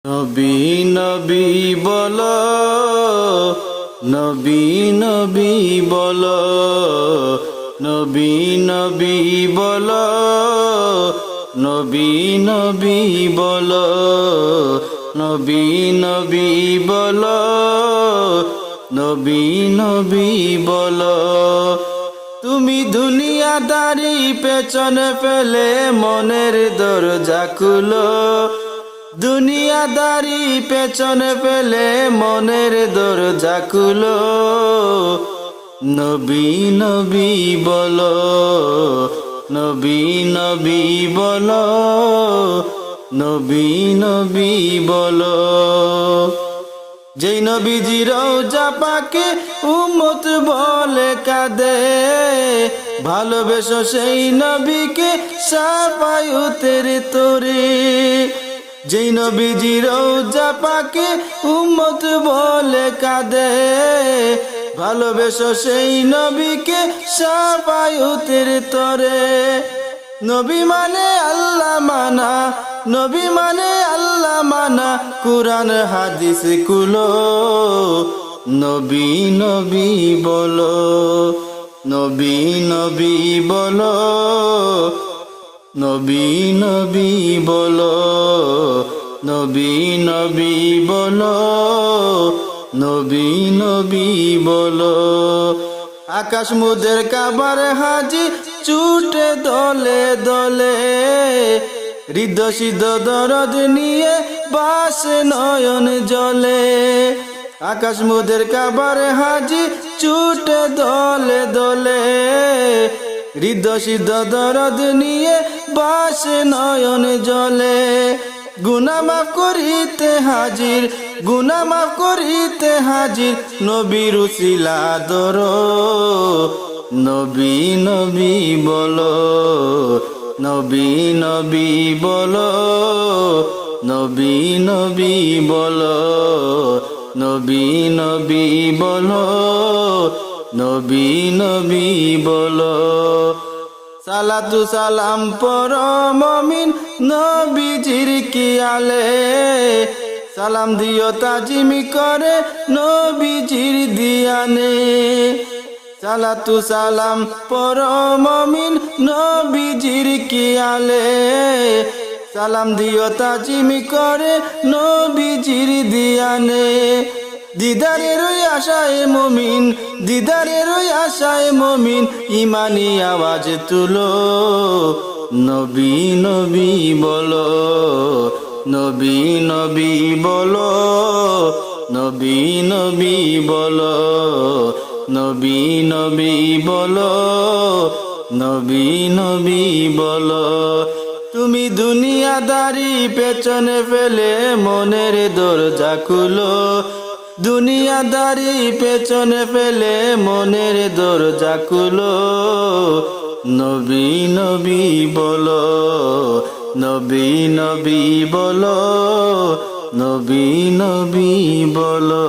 নবী নবী বলো, নবী নবী বলো, নবী নবী বলো, নবী নবী বলো, নবী নবী বলো, নবী নবী বলো। তুমি দুনিয়াদারি পেছনে ফেলে মনের দরজা খুলো, দুনিয়াদারি পেছনে ফেলে মনের দরজা খুলো। নবী নবী বলো, নবী নবী বলো, নবী নবী বলো। যেই নবীজি রওজা পাকে উম্মত বলে কাঁদে, ভালোবেসো সেই নবীকে শাফায়াতের তরে। যেই নবীজি রওজা পাকে উম্মত বলে কাঁদে, ভালোবেসো সেই নবীকে শাফায়াতের তরে। নবী মানে আল্লাহ মানা, নবী মানে আল্লাহ মানা, কুরআন হাদিস কুলো। নবী নবী বলো, নবী নবী বলো, নবী নবী বলো, নবী নবী বলো, নবী নবী বলো। আকাশ মুদের কাবার হাজি ছুটে দলে দলে, হৃদয় সিদ্ধ দরদ নিয়ে বাসে নয়ন জলে। আকাশ মুদের কাবার হাজি ছুটে দলে দলে, হৃদয় সিদ্ধ দরদ নিয়ে বাসে নয়ন জলে। গুনাহ মাফ করিতে হাজির, গুনাহ মাফ করিতে হাজির, নবীর উসিলা ধরো। নবী নবী বলো, নবী নবী বলো, নবী নবী বলো, নবী নবী বলো, নবী নবী বলো। সালাতু সালাম পর মুমিন নবীজির কিয়ালে, সালাম দিও তাজিম করে নবীজির দিয়ানে। সালাতু সালাম পর মুমিন নবীজির কিয়ালে, সালাম দিও তাজিম করে নবীজির দিয়ানে। দিদারের আশায় মুমিন, দিদারের আশায় মুমিন, ইমানি আওয়াজ তুলো। নবী নবী বলো, নবী নবী বলো, নবী নবী বলো, নবী নবী বলো, নবী নবী বলো। তুমি দুনিয়াদারি পেছনে ফেলে মনের দরজা খুলো, দুনিয়াদারি পেছনে ফেলে মনের দরজা খুলো। নবী নবী বলো, নবী নবী বলো, নবী নবী বলো।